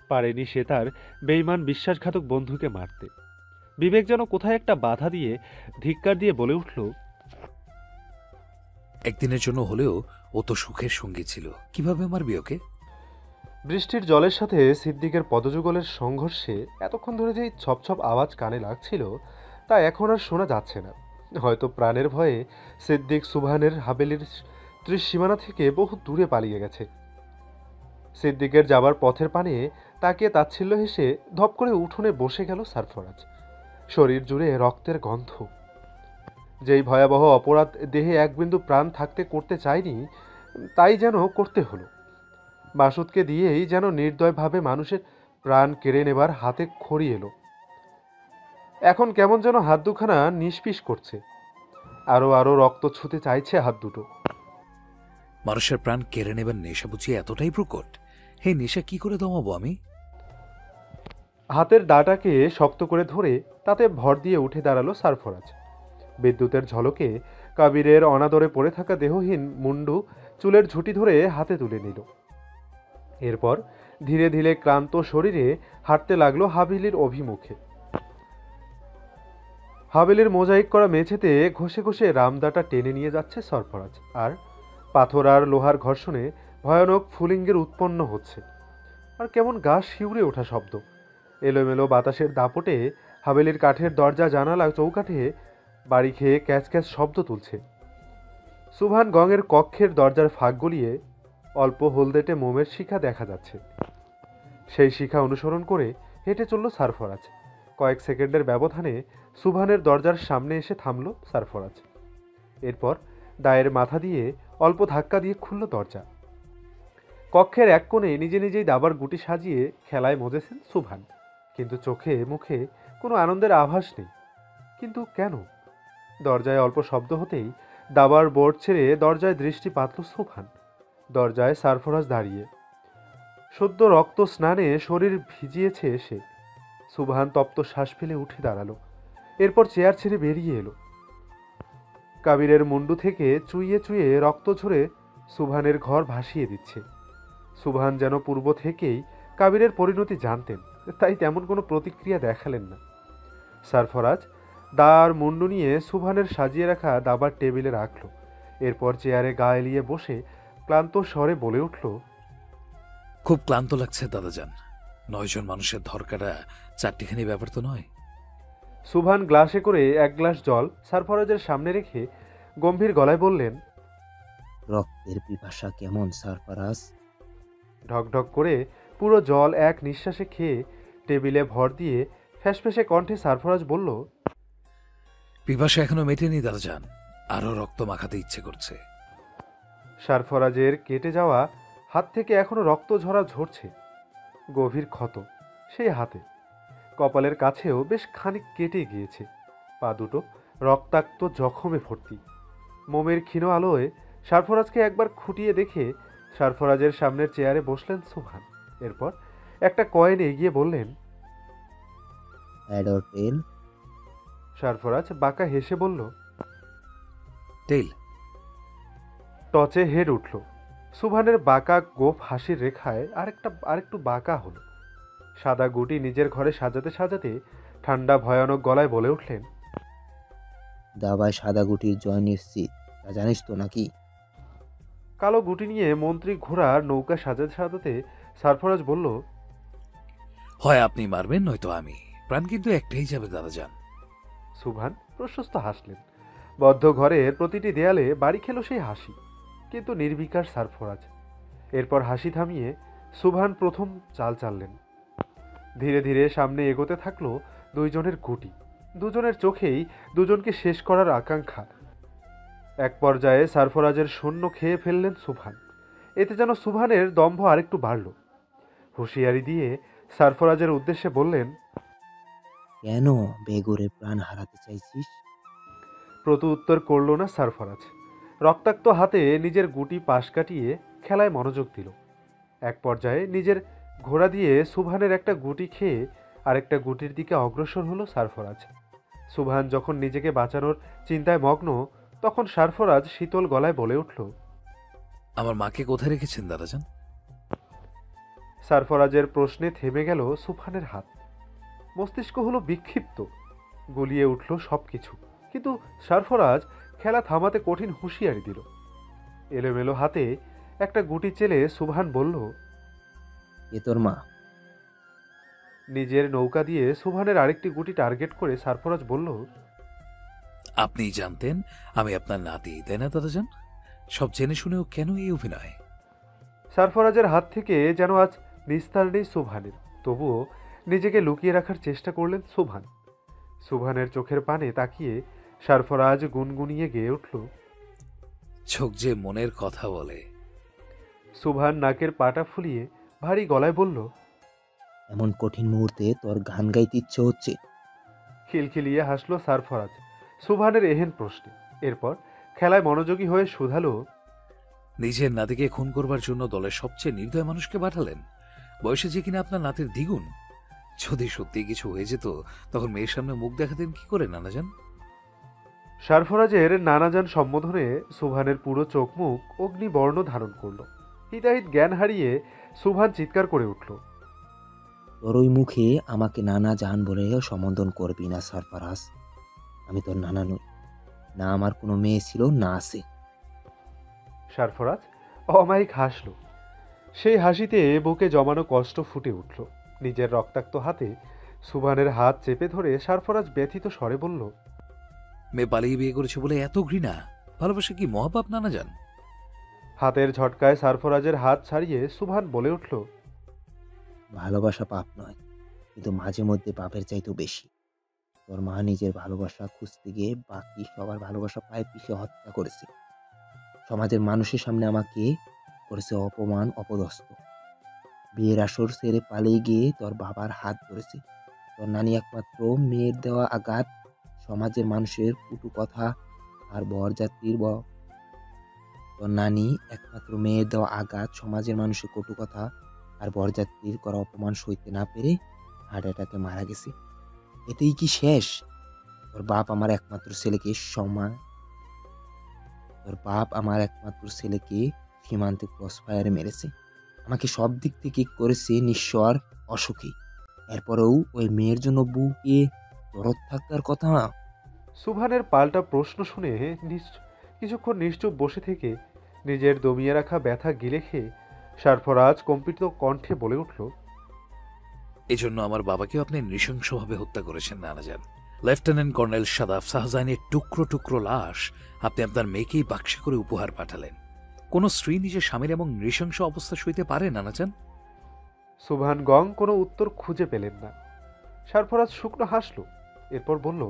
পারেনি সে তার বেইমান বিশ্বাসঘাতক বন্ধুকে মারতে। বিবেক যেন কোথায় একটা বাধা দিয়ে ধিক্কার দিয়ে বলে উঠল, একদিনের জন্য হলেও ও তো সুখের সঙ্গী ছিল, কিভাবে মারবি ওকে? বৃষ্টির জলের সাথে সিদ্দিকের পদযুগলের সংঘর্ষে এতক্ষণ ধরে যেই ছপছপ আওয়াজ কানে লাগছিল তা এখন আর শোনা যাচ্ছে না। হয়তো প্রাণের ভয়ে সিদ্দিক সুবহানের হাবেলির ত্রিসীমানা থেকে বহু দূরে পালিয়ে গেছে। সিদ্দিকের যাবার পথের পানে তাকিয়ে তাচ্ছিল্য হেসে ধপ করে উঠোনে বসে গেল সারফরাজ। শরীর জুড়ে রক্তের গন্ধ। যেই ভয়াবহ অপরাধ দেহে এক বিন্দু প্রাণ থাকতে করতে চায়নি, তাই যেন করতে হলো। মাসুদকে দিয়েই যেন নির্দয়ভাবে মানুষের প্রাণ কেড়ে নেবার হাতে খড়ি এলো। এখন কেমন যেন হাত দুখানা নিষ্পিস করছে। আরো আরো রক্ত ছুঁতে চাইছে হাত দুটো। মানুষের প্রাণ কেড়ে নেবার নেশা বুঝি এতটাই প্রকট? হে নেশা কি করে দমাবো আমি? হাতের ডাটাকে শক্ত করে ধরে তাতে ভর দিয়ে উঠে দাঁড়ালো সারফরাজ। বিদ্যুতের ঝলকে কাবিরের অনাদরে পড়ে থাকা দেহহীন মুন্ডু চুলের ঝুঁটি ধরে হাতে তুলে নিল। এরপর ধীরে ধীরে ক্লান্ত শরীরে হাঁটতে লাগলো হাবিলির অভিমুখে। হাবেলির মোজাইক করা মেঝেতে ঘষে ঘষে রামদাটা টেনে নিয়ে যাচ্ছে সরফরাজ। আর পাথর আর লোহার ঘর্ষণে ভয়ানক ফুলিঙ্গের উৎপন্ন হচ্ছে। আর কেমন গা শিউরে ওঠা শব্দ। এলোমেলো বাতাসের দাপটে হাবেলির কাঠের দরজা জানালা চৌকাঠে বাড়ি খেয়ে ক্যাচ ক্যাচ শব্দ তুলছে। সুবহান গঙের কক্ষের দরজার ফাঁক গলিয়ে অল্প হলদেটে মোমের শিখা দেখা যাচ্ছে। সেই শিখা অনুসরণ করে হেঁটে চলল সারফরাজ। কয়েক সেকেন্ডের ব্যবধানে সুবহানের দরজার সামনে এসে থামল সারফরাজ। এরপর দায়ের মাথা দিয়ে অল্প ধাক্কা দিয়ে খুলল দরজা। কক্ষের এক কোণে নিজে নিজেই দাবার গুটি সাজিয়ে খেলায় মজেছেন সুবহান, কিন্তু চোখে মুখে কোনো আনন্দের আভাস নেই। কিন্তু কেন? দরজায় অল্প শব্দ হতেই দাবার বোর্ড ছেড়ে দরজায় দৃষ্টি পাতল সুবহান। দরজায় সারফরাজ দাঁড়িয়ে। সদ্য রক্ত স্নানে শরীর ভিজিয়েছে সে। সুবহান তপ্ত শ্বাস ফেলে উঠে দাঁড়ালো। এরপর চেয়ার ছেড়ে বেরিয়ে এলো। কাবিরের মুন্ডু থেকে চুইয়ে চুইয়ে রক্ত ঝরে সুবহানের ঘর ভাসিয়ে দিচ্ছে। সুবহান যেন পূর্ব থেকেই কাবিরের পরিণতি জানতেন, তাই তেমন কোনো প্রতিক্রিয়া দেখালেন না। সারফরাজ দার মুন্ডু নিয়ে সুবহানের সাজিয়ে রাখা দাবার টেবিলে রাখল। এরপর চেয়ারে গা এলিয়ে বসে ক্লান্ত স্বরে বলে উঠল, খুব ক্লান্ত লাগছে দাদাজান। 9 জন মানুষের ধরকাটা চারটিখানি ব্যাপার তো নয়। সুবহান গ্লাসে করে এক গ্লাস জল সারফরাজের সামনে রেখে গম্ভীর গলায় বললেন, রক্তের পিপাসা কেমন সারফরাজ? ঢকঢক করে পুরো জল এক নিঃশ্বাসে খেয়ে টেবিলে ভর দিয়ে ফ্যাসফ্যাসে কণ্ঠে সারফরাজ বলল, পিপাসা এখনো মেটেনি দাদাজান, আরো রক্ত মাখাতে ইচ্ছে করছে। সারফরাজের কেটে যাওয়া হাত থেকে এখনো রক্ত ঝরা ঝরছে। গভীর ক্ষত সেই হাতে। কপালের কাছেও বেশ খানিক কেটে গিয়েছে। পা দুটো রক্তাক্ত জখমে ভর্তি। মোমের ক্ষীণ আলোয় সারফরাজকে একবার খুঁটিয়ে দেখে সারফরাজের সামনের চেয়ারে বসলেন সুভান। এরপর একটা কয়েন এগিয়ে বললেন, হেড অর টেল? সারফরাজ বাঁকা হেসে বলল, টেল। টচে হেড উঠল। সুভানের বাঁকা গোফ হাসির রেখায় আরেকটু বাঁকা হলো। সাদা গুটি নিজের ঘরে সাজাতে সাজাতে ঠান্ডা ভয়ানক গলায় বলে উঠলেন, দাবায় সাদা গুটির জয় নিশ্চিত, তা জানিস তো নাকি? কালো গুটি নিয়ে মন্ত্রী ঘোড়ার নৌকা সাজাতে সাজাতে সারফরাজ বলল, হয় আপনি মারবেন নয়তো আমি। প্রাণ কিন্তু একটাই যাবে দাদাজান। সুভান প্রশস্ত হাসলেন। বদ্ধ ঘরের প্রতিটি দেয়ালে বাড়ি খেল সেই হাসি, কিন্তু নির্বিকার সারফরাজ। এরপর হাসি থামিয়ে সুভান প্রথম চাল চাললেন। ধীরে ধীরে সামনে এগোতে থাকলো দুইজনের গুটি। দুজনের চোখেই দুজনকে শেষ করার আকাঙ্ক্ষা। এক পর্যায়ে সারফরাজের শূন্য খেয়ে ফেললেন সুভান। এতে যেন সুভানের দম্ভ আরেকটু বাড়ল। হুঁশিয়ারি দিয়ে সারফরাজের উদ্দেশ্যে বললেন, কেন বেগরে প্রাণ হারাতে চাইছিস? প্রতি উত্তর করল না সারফরাজ। রক্তাক্ত হাতে নিজের গুটি পাশ কাটিয়ে খেলায় মনোযোগ দিল। এক পর্যায়ে নিজের ঘোড়া দিয়ে সুভানের একটা গুটি খেয়ে আরেকটা গুটির দিকে অগ্রসর হলো সারফরাজ। সুভান যখন নিজেকে বাঁচানোর চিন্তায় মগ্ন, তখন সারফরাজ শীতল গলায় বলে উঠল, আমার মাকে কোথায় রেখেছেন দাদাজান? সারফরাজের প্রশ্নে থেমে গেল সুভানের হাত। মস্তিষ্ক হলো বিক্ষিপ্ত, গুলিয়ে উঠল সবকিছু। কিন্তু সারফরাজ খেলা থামাতে কঠিন হুঁশিয়ারি দিল। এলোমেলো হাতে একটা গুটি চেলে সুভান বলল, এ তোর মা? নিজের নৌকা দিয়ে সুভানের আরেকটি গুটি টার্গেট করে সারফরাজ বলল, আপনি জানতেন আমি আপনার নাতি, তাই না দাদাজান? সব জেনে শুনেও কেন এই অভিনয়? সারফরাজের হাত থেকে যেন আজ নিস্তার নেই সুভানের। তবুও নিজেকে লুকিয়ে রাখার চেষ্টা করলেন সুভান। সুভানের চোখের পানে তাকিয়ে সারফরাজ গুনগুনিয়ে গেয়ে উঠল, চোখ যে মনের কথা বলে। সুভান নাকের পাটা ফুলিয়ে ভারী গলায় বলল, এমন কঠিন মুহূর্তে তোর গান গাইতে ইচ্ছে হচ্ছে? খিলখিলিয়ে হাসল সারফরাজ সুভানের এহেন প্রশ্নে। এরপর খেলায় মনোযোগী হয়ে শুধালো, নিজের নাতিকে খুন করবার জন্য দলের সবচেয়ে নির্দয় মানুষকে পাঠালেন, বয়সে যে কিনা আপনার নাতির দ্বিগুণ। যদি সত্যি কিছু হয়ে যেত তখন মেয়ের সামনে মুখ দেখাতেন কি করে নানাজান? সারফরাজের নানাজান সম্বোধনে সুভানের পুরো চোখ মুখ অগ্নিবর্ণ ধারণ করল। হিতাহিত জ্ঞান হারিয়ে সুভান চিৎকার করে উঠল, তোর ওই মুখে আমাকে নানা জান বলে সম্বোধন করবি না সারফরাজ। আমি তোর নানা নই, না আমার কোনো মেয়ে ছিল না আছে। সারফরাজ অমায়িক হাসল। সেই হাসিতে বুকে জমানো কষ্ট ফুটে উঠল। নিজের রক্তাক্ত হাতে সুভানের হাত চেপে ধরে সারফরাজ ব্যথিত স্বরে বলল, মেয়ে পালিয়ে বিয়ে করেছে বলে এত ঘৃণা? ভালোবাসা কি মহাপাপ নানাজান? হাতের ঝটকায় সারফরাজের হাত ছাড়িয়ে সুভান বলে উঠল, ভালোবাসা পাপ নয়, কিন্তু মাঝে মধ্যে পাপের চাইতেও বেশি। তোর মা নিজের ভালোবাসা খুঁজতে গিয়ে বাকি সবার ভালোবাসা পায়ে পিষে হত্যা করেছে। সমাজের মানুষের সামনে আমাকে করেছে অপমান, অপদস্থ। বিয়ের আসর সেরে পালিয়ে গিয়ে তোর বাবার হাত ধরেছে। তোর নানি একমাত্র মেয়ের দেওয়া আঘাত, সমাজের মানুষের কটু কথা আর বরযাত্রীর তোর নানি একমাত্র মেয়ের দেওয়া আঘাত, সমাজের মানুষের কটু কথা আর বরযাত্রীর করা অপমান সইতে না পেরে হার্ট অ্যাটাকে মারা গেছে। এতেই কি শেষ? তোর বাপ আমার একমাত্র ছেলেকে সীমান্তে ক্রসফায়ারে মেরেছে। আমাকে সব দিক থেকে করেছে নিঃস্বর, অসুখী। এরপরেও ওই মেয়ের জন্য বুকে দরদ থাকার কথা। সুভানের পাল্টা প্রশ্ন শুনে কিছুক্ষণ নিশ্চুপ বসে থেকে নিজের দমিয়ে রাখা ব্যথা গিলে খেয়ে সারফরাজ কম্পিত কণ্ঠে বলে উঠল, এজন্য আমার বাবাকেও আপনি নৃশংসভাবে হত্যা করেছেন নানাজান। লেফটেন্যান্ট কর্নেল সাদাফ শাহজাহানের টুকরো টুকরো লাশ আপনি আপনার মেয়েকেই বাক্সে করে উপহার পাঠালেন। কোন স্ত্রী নিজের স্বামীর এবং নৃশংস অবস্থা সইতে পারে নানাজান? সুভান গং কোনো উত্তর খুঁজে পেলেন না। সারফরাজ শুকনো হাসল। এরপর বলল,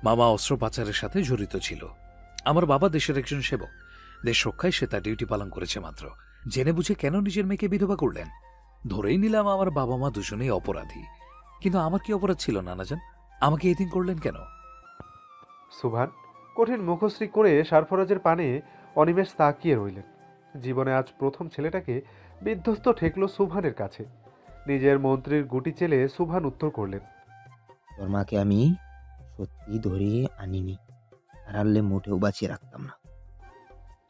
মামা অস্ত্র পাচারের সাথে জড়িত ছিল। আমার বাবা দেশের একজন সেবক, দেশ রক্ষায় সে তার ডিউটি পালন করেছে মাত্র। জেনে বুঝে কেন নিজের মেয়েকে বিধবা করলেন? ধরেই নিলাম আমার বাবা মা দুজনেই অপরাধী, কিন্তু আমার কি অপরাধ ছিল নানাজান? আমাকে এদিন করলেন কেন? সুভান কঠিন মুখশ্রী করে সারফরাজের পানে অনিমেষ তাকিয়ে রইলেন। জীবনে আজ প্রথম ছেলেটাকে বিধ্বস্ত ঠেকল সুভানের কাছে। নিজের মন্ত্রীর গুটি চেলে সুভান উত্তর করলেন, তোর মাকে আমি সত্যি ধরিয়ে আনিনি, আর আনলে মোটেও বাঁচিয়ে রাখতাম না।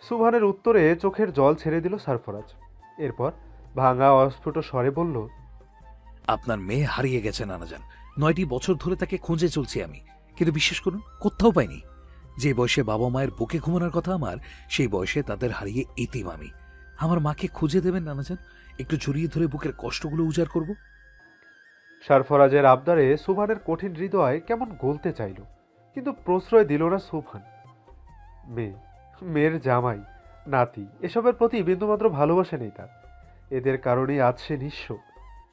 সুভানের উত্তরে চোখের জল ছেড়ে দিল সারফরাজ। এরপর ভাঙা অস্ফুট স্বরে বলল, আপনার মেয়ে হারিয়ে গেছে নানাজান। 9টি বছর ধরে তাকে খুঁজে চলছি আমি, কিন্তু বিশ্বাস করুন কোথাও পাইনি। যে বয়সে বাবা মায়ের বুকে ঘুমানোর কথা আমার, সেই বয়সে তাদের হারিয়ে এতিম আমি। আমার মাকে খুঁজে দেবেন নানাজান, একটু জড়িয়ে ধরে বুকের কষ্টগুলো উজাড় করব। সারফরাজের আবদারে সুভানের কঠিন হৃদয় কেমন গলতে চাইল, কিন্তু প্রশ্রয় দিল না সুভান। মেয়ের জামাই, নাতি এসবের প্রতি বিন্দুমাত্র ভালোবাসা নেই তার। এদের কারণেই আজ সে নিঃস্ব।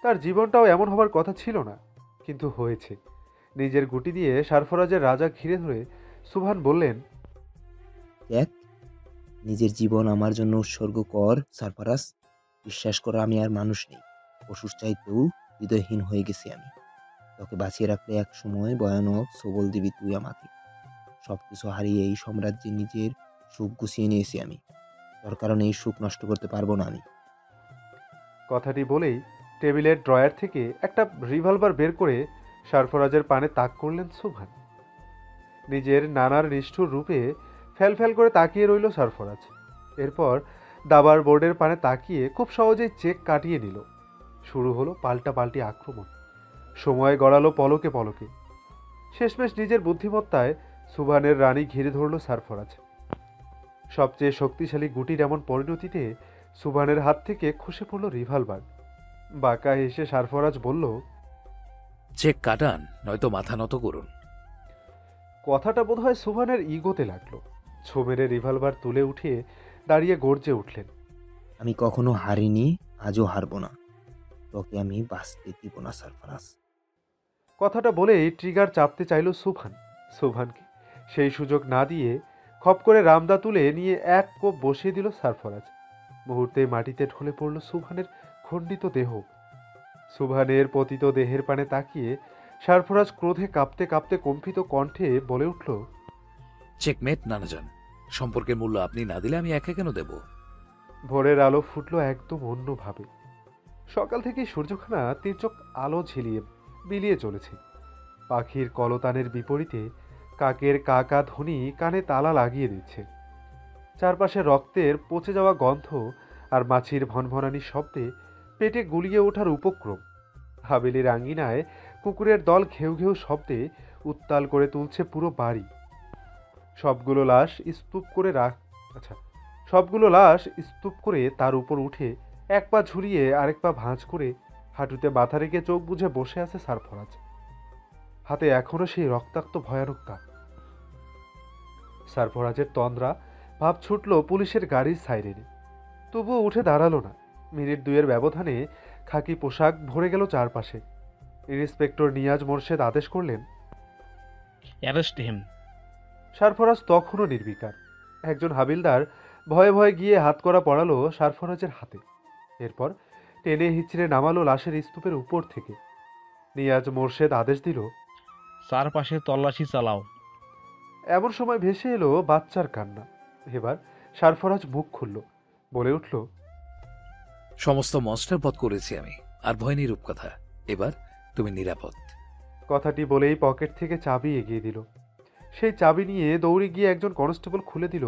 তার জীবনটাও এমন হবার কথা ছিল না, কিন্তু হয়েছে। নিজের গুটি দিয়ে সারফরাজের রাজা ঘিরে ধরে সুভান বললেন, দেখ, নিজের জীবন আমার জন্য উৎসর্গ কর সারফারাজ। বিশ্বাস কর, আমি আর মানুষ নেই, পশুর চাইতেও হৃদয়হীন হয়ে গেছি আমি। তোকে বাঁচিয়ে রাখলে এক সময় ভয়ানক সবল দিবি তুই আমাকে। সবকিছু হারিয়ে এই সাম্রাজ্যে নিজের সুখ গুছিয়ে নিয়েছি আমি। তোর কারণে এই সুখ নষ্ট করতে পারবো না আমি। কথাটি বলেই টেবিলের ড্রয়ার থেকে একটা রিভলভার বের করে সারফরাজের পানে তাক করলেন সুভান। নিজের নানার নিষ্ঠুর রূপে ফ্যাল করে তাকিয়ে রইল সারফরাজ। এরপর দাবার বোর্ডের পানে তাকিয়ে খুব সহজেই চেক কাটিয়ে নিল। শুরু হলো পাল্টাপাল্টি আক্রমণ। সময় গড়ালো পলকে পলকে। শেষমেশ নিজের বুদ্ধিমত্তায় সুভানের রানী ঘিরে ধরল সারফরাজ। সবচেয়ে শক্তিশালী গুটির এমন পরিণতিতে সুভানের হাত থেকে খসে পড়ল রিভলভার। বাঁকা হেসে সারফরাজ বলল, চেক কাটান, নয়তো মাথা নত করুন। কথাটা বোধহয় সুভানের ইগোতে লাগলো। ছো মেরে রিভলভার তুলে উঠিয়ে দাঁড়িয়ে গর্জে উঠলেন, আমি কখনো হারিনি, আজও হারবো না। তোকে আমি বাঁচতে দিব না সারফারাজ। কথাটা বলেই ট্রিগার চাপতে চাইল সুভান। সুভানকে সেই সুযোগ না দিয়ে খপ করে রামদা তুলে নিয়ে এক কোপ বসিয়ে দিল সারফরাজ। মুহূর্তে মাটিতে ঢলে পড়ল সুভানের খণ্ডিত দেহ। সুভানের পতিত দেহের পানে তাকিয়ে সারফরাজ ক্রোধে কাঁপতে কাঁপতে কম্পিত কণ্ঠে বলে উঠল, চেকমেট নানাজান, সম্পর্কের মূল্য আপনি না দিলে আমি একা কেন দেব? ভোরের আলো ফুটল একদম অন্যভাবে। সকাল থেকেই সূর্যখানা তীর্যক আলো ঝিলিয়ে বিলিয়ে চলেছে। পাখির কলতানের বিপরীতে কাকের কাকা ধ্বনি কানে তালা লাগিয়ে দিচ্ছে। চারপাশে রক্তের পচে যাওয়া গন্ধ আর মাছির ভনভনানি শব্দে পেটে গুলিয়ে ওঠার উপক্রম। হাবেলির আঙ্গিনায় কুকুরের দল ঘেউ ঘেউ শব্দে উত্তাল করে তুলছে পুরো বাড়ি। সবগুলো লাশ স্তূপ করে তার উপর উঠে এক পা ঝুলিয়ে আরেক পা ভাঁজ করে হাঁটুতে মাথা রেখে চোখ বুজে বসে আছে সারফরাজ। হাতে এখনো সেই রক্তাক্ত ভয়ানক কাপ। সারফরাজের তন্দ্রা ভাব ছুটল পুলিশের গাড়ির সাইরেনে, তবুও উঠে দাঁড়ালো না। মিনিট দুয়ের ব্যবধানে খাকি পোশাক ভরে গেল চারপাশে। ইন্সপেক্টর নিয়াজ মোরশেদ আদেশ করলেন, অ্যারেস্ট হিম। সারফরাজ তখনও নির্বিকার। একজন হাবিলদার ভয়ে ভয়ে গিয়ে হাতকড়া পড়ালো সারফরাজের হাতে। এরপর টেনে হিচড়ে নামালো লাশের স্তূপের উপর থেকে। নিয়াজ মোরশেদ আদেশ দিল, চারপাশে তল্লাশি চালাও। এমন সময় ভেসে এলো বাচ্চার কান্না। এবার সারফরাজ মুখ খুলল, বলে উঠল, সমস্ত মনস্টার বধ করেছি আমি, আর ভয় নেই রূপকথা। এবার তুমি নিরাপদ। কথাটি বলেই পকেট থেকে চাবি এগিয়ে দিল। সেই চাবি নিয়ে দৌড়ে গিয়ে একজন কনস্টেবল খুলে দিল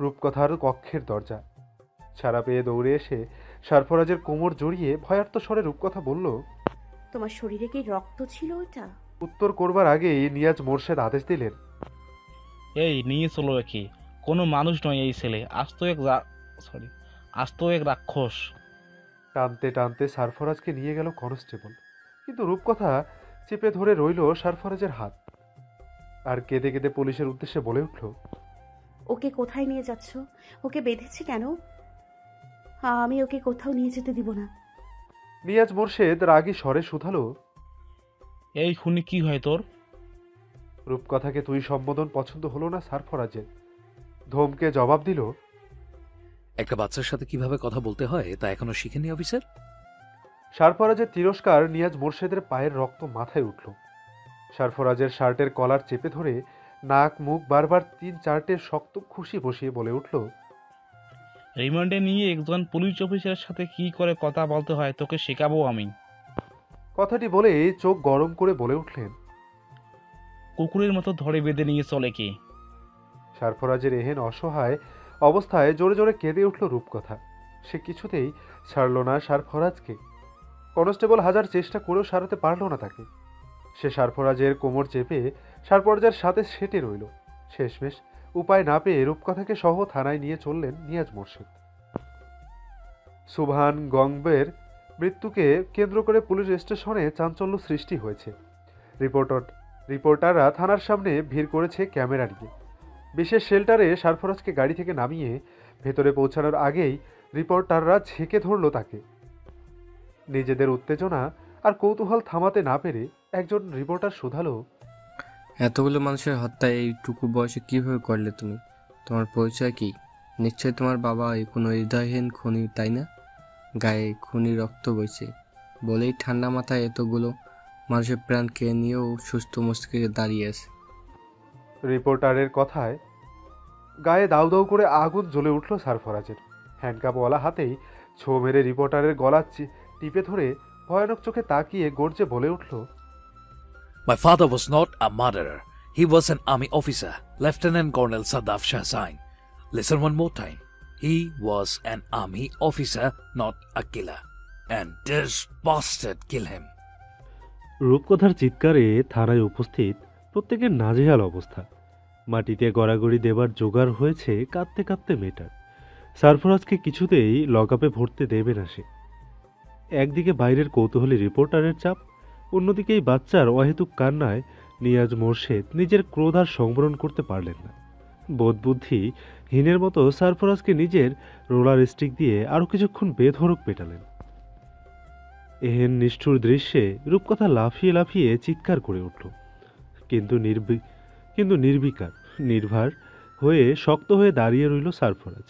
রূপকথার কক্ষের দরজা। ছাড়া পেয়ে দৌড়ে এসে সারফরাজের কোমর জড়িয়ে ভয়ার্ত স্বরে রূপকথা বলল, তোমার শরীরে কি রক্ত ছিল ওটা? উত্তর করবার আগেই নিয়াজ মোরশেদ আদেশ দিলেন, এই নিয়ে চলো একে। কোনো মানুষ নয় এই ছেলে, আস্ত এক রাক্ষস। টানতে টানতে সারফরাজকে নিয়ে গেল কনস্টেবল, কিন্তু রূপকথা চেপে ধরে রইল সারফরাজের হাত। আর কেঁদে কেঁদে পুলিশের উদ্দেশ্যে বলে উঠল, ওকে কোথায় নিয়ে যাচ্ছ? ওকে বেঁধেছে কেন? আমি ওকে কোথাও নিয়ে যেতে দিব না। নিয়াজ মোরশেদ রাগী স্বরে শুধালো, এই খুনি কি হয় তোর? রূপকথাকে তুই সম্বোধন পছন্দ হলো না সারফরাজের। ধমকে জবাব দিল, একটা বাচ্চার সাথে কিভাবে কথা বলতে হয় তা এখনো শিখেনি অফিসার। সারফরাজের তিরস্কার নিয়াজ মোরশেদের পায়ের রক্ত মাথায় উঠল। সারফরাজের শার্টের কলার চেপে ধরে নাক মুখ বারবার 3-4টে শক্ত খুশি বসিয়ে বলে উঠল, রিমান্ডে নিয়ে একজন পুলিশ অফিসারের সাথে কি করে কথা বলতে হয় তোকে শেখাবো আমি। কথাটি বলে চোখ গরম করে বলে উঠলেন, কুকুরের মতো ধরে বেঁধে নিয়ে চলে কে? সারফরাজের এহেন অসহায় অবস্থায় জোরে জোরে কেঁদে উঠল রূপকথা। সে কিছুতেই ছাড়ল না সারফরাজকে। কনস্টেবল হাজার চেষ্টা করেও সারাতে পারল না তাকে। সে সারফরাজের কোমর চেপে সারফরাজের সাথে সেটে রইল। শেষমেশ উপায় না পেয়ে রূপকথাকে সহ থানায় নিয়ে চললেন নিয়াজ মোর্শেদ। সুবহান গঙ্গের মৃত্যুকে কেন্দ্র করে পুলিশ স্টেশনে চাঞ্চল্য সৃষ্টি হয়েছে। রিপোর্টাররা থানার সামনে ভিড় করেছে ক্যামেরা নিয়ে। বিশেষ শেল্টারে সারফরাজকে গাড়ি থেকে নামিয়ে ভেতরে পৌঁছানোর আগেই রিপোর্টাররা ঝেঁকে ধরল তাকে। নিজেদের উত্তেজনা আর কৌতূহল থামাতে না পেরে একজন রিপোর্টার শুধালো, এতগুলো মানুষের হত্যা এইটুকু বয়সে কিভাবে করলে তুমি? তোমার পরিচয় কি? নিশ্চয়ই তোমার বাবা কোনো হৃদয়হীন খুনি, তাই না? গায়ে খুনি রক্ত বইছে বলেই ঠান্ডা মাথায় এতগুলো মানুষের প্রাণ খেয়ে নিয়েও সুস্থ মস্তিষ্কে দাঁড়িয়ে আছে। রিপোর্টারের কথায় গায়ে দাউ দাউ করে আগুন জ্বলে উঠল সারফরাজের। হ্যান্ডকাপওয়ালা হাতেই ছো মেরে রিপোর্টারের গলা টিপে ধরে ভয়ানক চোখে তাকিয়ে গর্জে বলে উঠল, My father was not a murderer. He was an army officer, Lieutenant Colonel Sadaf Shahzain. Listen one more time. He was an army officer, not a killer. And this bastard killed him. রূপকথার চিৎকারে থানায় উপস্থিত প্রত্যেকের নাজেহাল অবস্থা। মাটিতে গড়াগড়ি দেবার জোগাড় হয়েছে কাঁদতে কাঁদতে মেয়েটার। সারফরাজকে কিছুতেই লকআপে ভরতে দেবে না সে। একদিকে বাইরের কৌতূহলী রিপোর্টারের চাপ, অন্যদিকে এই বাচ্চার অহেতুক কান্নায় নিয়াজ মোর্শেদ নিজের ক্রোধ আর সংবরণ করতে পারলেন না। বোধবুদ্ধি হীনের মতো সারফরাজকে নিজের রোলার স্টিক দিয়ে আরও কিছুক্ষণ বেধড়ক পেটালেন। এহেন নিষ্ঠুর দৃশ্যে রূপকথা লাফিয়ে লাফিয়ে চিৎকার করে উঠল, কিন্তু নির্বিকার নির্ভার হয়ে শক্ত হয়ে দাঁড়িয়ে রইল সারফরাজ।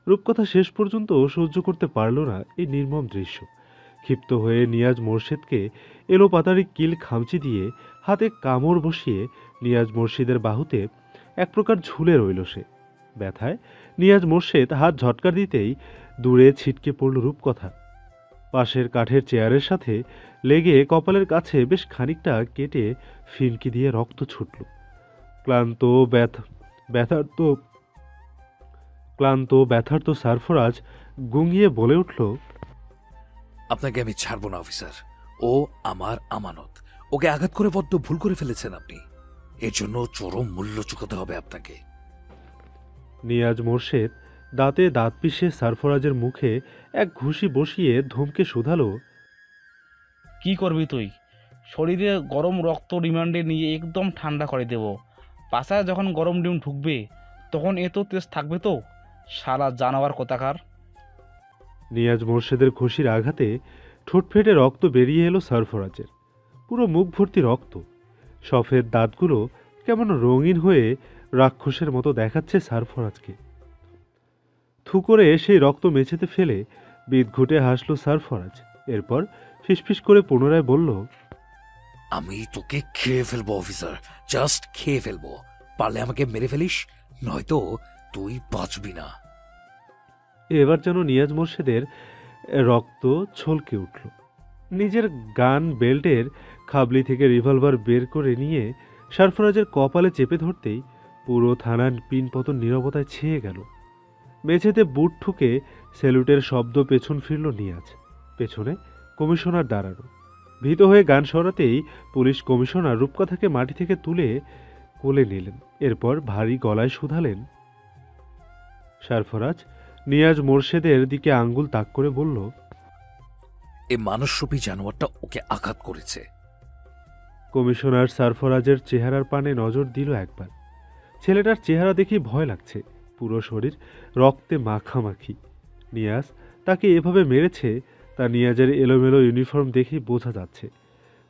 রূপকথা শেষ পর্যন্ত সহ্য করতে পারল না এই নির্মম দৃশ্য। ক্ষিপ্ত হয়ে নিয়াজ মোর্শেদকে এলোপাতাড়ি কিল খামচি দিয়ে হাতে কামড় বসিয়ে নিয়াজ মোর্শেদের বাহুতে এক প্রকার ঝুলে রইল সে। ব্যথায় নিয়াজ মোর্শেদ হাত ঝটকা দিতেই দূরে ছিটকে পড়ল রূপকথা। পাশের কাঠের চেয়ারের সাথে লেগে কপালের কাছে বেশ খানিকটা কেটে ফিনকি দিয়ে রক্ত ছুটল। ক্লান্ত ব্যথার্ত সারফরাজ গুঙিয়ে বলে উঠল, আপনাকে আমি ছাড়বো না অফিসার। ও আমার আমানত। ওকে আঘাত করে বড্ড ভুল করে ফেলেছেন আপনি। এর জন্য চরম মূল্য চুকাতে হবে আপনাকে। নিয়াজ মোর্শেদ দাঁতে দাঁত পিষে সারফরাজের মুখে এক ঘুষি বসিয়ে ধমকে শুধালো, কি করবি তুই? শরীরে গরম রক্ত রিমান্ডে নিয়ে একদম ঠান্ডা করে দেব। পাছায় যখন গরম ডিম ঢুকবে তখন এত তেজ থাকবে তো? শালা জানোয়ার কোথাকার! নিয়াজ মোর্শেদের ঘুষির আঘাতে ঠোঁট ফেটে রক্ত বেরিয়ে এলো সারফরাজের। পুরো মুখ ভর্তি রক্ত। সফেদ দাঁতগুলো কেমন রঙিন হয়ে রাক্ষসের মতো দেখাচ্ছে সারফরাজকে। থু করে সেই রক্ত মেঝেতে ফেলে বিদঘুটে হাসল সারফরাজ। এরপর ফিসফিস করে পুনরায় বলল, আমি তোকে খেয়ে ফেলবো অফিসার, জাস্ট খেয়ে ফেলবো। পারলে আমাকে মেরে ফেলিস, নয়তো তুই বাঁচবি না। এবার যেন নিয়াজ মোর্শেদের রক্ত ছলকে উঠল। নিজের গান বেল্টের খাবলি থেকে রিভলভার বের করে নিয়ে সারফরাজের কপালে চেপে ধরতেই পুরো থানার পিনপতন নীরবতায় ছেয়ে গেল। মেঝেতে বুট ঠুকে স্যালুটের শব্দ পেছন ফিরল নিয়াজ। পেছনে কমিশনার দাঁড়ানো। ভীত হয়ে গান সরাতেই পুলিশ কমিশনার রূপকথাকে মাটি থেকে তুলে কোলে নিলেন। এরপর ভারী গলায় শুধালেন, সারফরাজ নিয়াজ মোর্শেদের দিকে আঙ্গুল তাক করে বলল, এই মানুষরূপী জানোয়ারটা ওকে আঘাত করেছে। কমিশনার সারফরাজের চেহারার পানে নজর দিল একবার। ছেলেটার চেহারা দেখে ভয় লাগছে। পুরো শরীর রক্তে মাখামাখি। নিয়াজ তাকে এভাবে মেরেছে তা নিয়াজের এলোমেলো ইউনিফর্ম দেখেই বোঝা যাচ্ছে।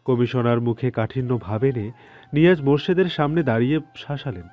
কমিশনার মুখে কাঠিন্য ভাব এনে নিয়াজ মোর্শেদের সামনে দাঁড়িয়ে শাসালেন,